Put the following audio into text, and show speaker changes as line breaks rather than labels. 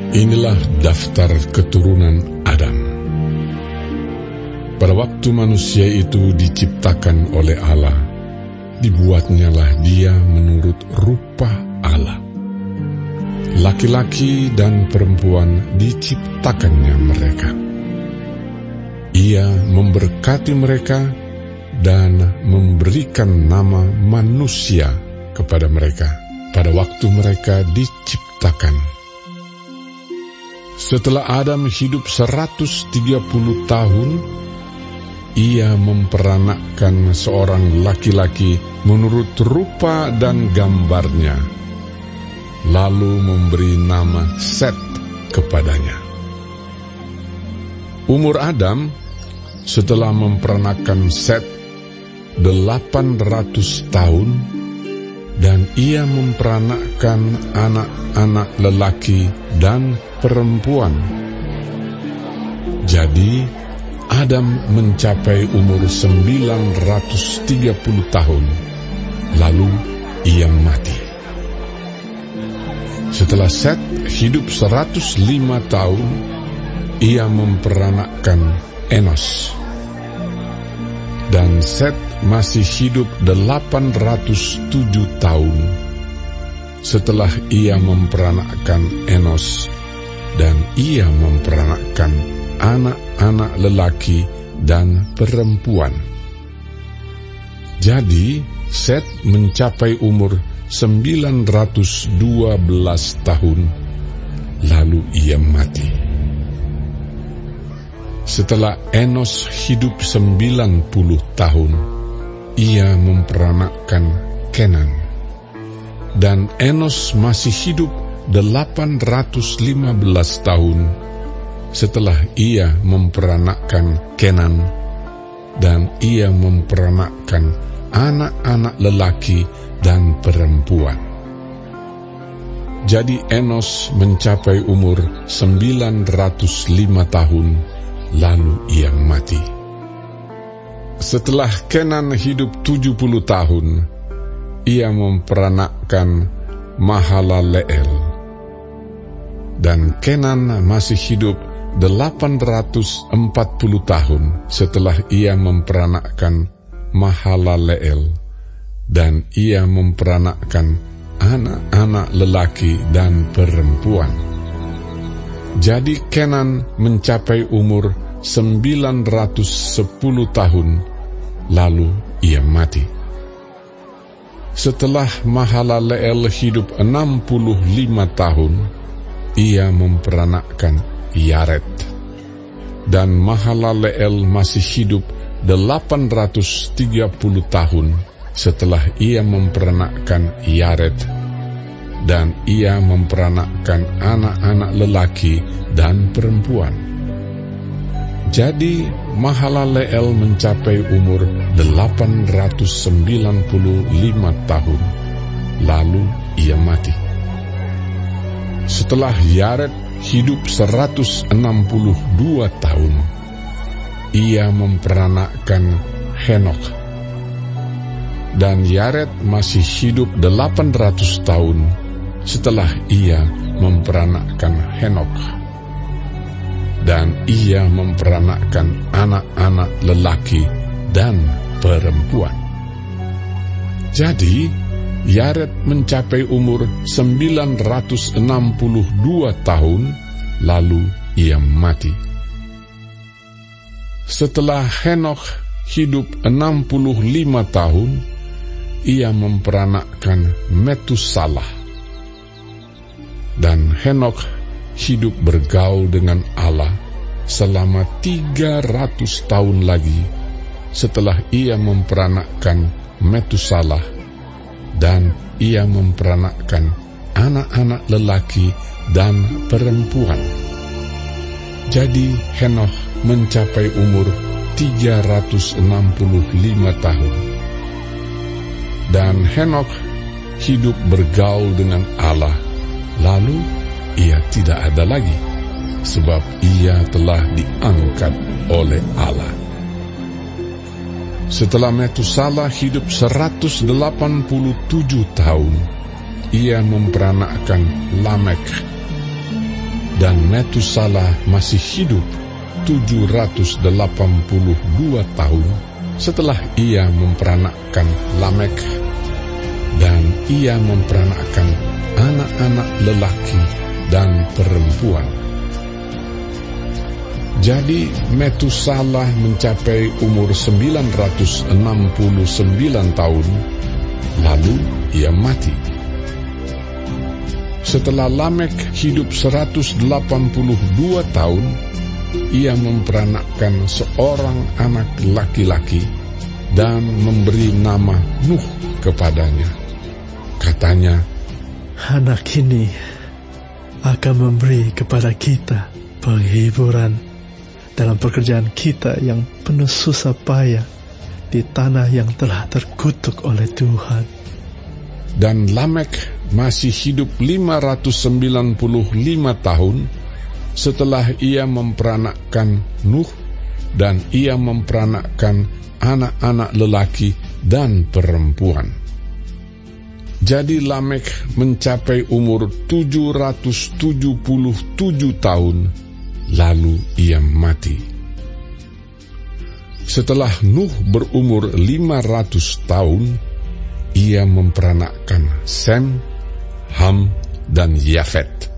Inilah daftar keturunan Adam. Pada waktu manusia itu diciptakan oleh Allah, dibuatnyalah dia menurut rupa Allah. Laki-laki dan perempuan diciptakannya mereka. Ia memberkati mereka dan memberikan nama manusia kepada mereka pada waktu mereka diciptakan. Setelah Adam hidup 130 tahun, ia memperanakkan seorang laki-laki menurut rupa dan gambarnya, lalu memberi nama Set kepadanya. Umur Adam setelah memperanakkan Set 800 tahun, dan ia memperanakkan anak-anak lelaki dan perempuan. Jadi Adam mencapai umur 930 tahun, lalu ia mati. Setelah Set hidup 105 tahun, ia memperanakkan Enos. Dan Set masih hidup 807 tahun setelah ia memperanakkan Enos, dan ia memperanakkan anak-anak lelaki dan perempuan. Jadi Set mencapai umur 912 tahun, lalu ia mati. Setelah Enos hidup 90 tahun, ia memperanakkan Kenan. Dan Enos masih hidup 815 tahun setelah ia memperanakkan Kenan, dan ia memperanakkan anak-anak lelaki dan perempuan. Jadi Enos mencapai umur 905 tahun, lalu ia mati. Setelah Kenan hidup 70 tahun, ia memperanakkan Mahalaleel. Dan Kenan masih hidup 840 tahun setelah ia memperanakkan Mahalaleel, dan ia memperanakkan anak-anak lelaki dan perempuan. Jadi Kenan mencapai umur 910 tahun, lalu ia mati. Setelah Mahalaleel hidup 65 tahun, ia memperanakkan Yared. Dan Mahalaleel masih hidup 830 tahun setelah ia memperanakkan Yared, dan ia memperanakkan anak-anak lelaki dan perempuan. Jadi Mahalaleel mencapai umur 895 tahun, lalu ia mati. Setelah Yared hidup 162 tahun, ia memperanakkan Henokh. Dan Yared masih hidup 800 tahun setelah ia memperanakkan Henokh, dan ia memperanakkan anak-anak lelaki dan perempuan. Jadi Yared mencapai umur 962 tahun, lalu ia mati. Setelah Henokh hidup 65 tahun, ia memperanakkan Metusalah. Dan Henokh hidup bergaul dengan Allah selama 300 tahun lagi setelah ia memperanakkan Metusalah, dan ia memperanakkan anak-anak lelaki dan perempuan. Jadi Henokh mencapai umur 365 tahun. Dan Henokh hidup bergaul dengan Allah, lalu ia tidak ada lagi, sebab ia telah diangkat oleh Allah. Setelah Metusalah hidup 187 tahun, ia memperanakkan Lamek. Dan Metusala masih hidup 782 tahun setelah ia memperanakkan Lamek, dan ia memperanakkan anak-anak lelaki dan perempuan. Jadi Metusala mencapai umur 969 tahun, lalu ia mati. Setelah Lamek hidup 182 tahun, ia memperanakkan seorang anak laki-laki dan memberi nama Nuh kepadanya. Katanya,
anak ini akan memberi kepada kita penghiburan dalam pekerjaan kita yang penuh susah payah di tanah yang telah terkutuk oleh Tuhan.
Dan Lamek masih hidup 595 tahun setelah ia memperanakkan Nuh, dan ia memperanakkan anak-anak lelaki dan perempuan. Jadi Lamek mencapai umur 777 tahun, lalu ia mati. Setelah Nuh berumur 500 tahun, ia memperanakkan Sem, Ham, dan Yafet.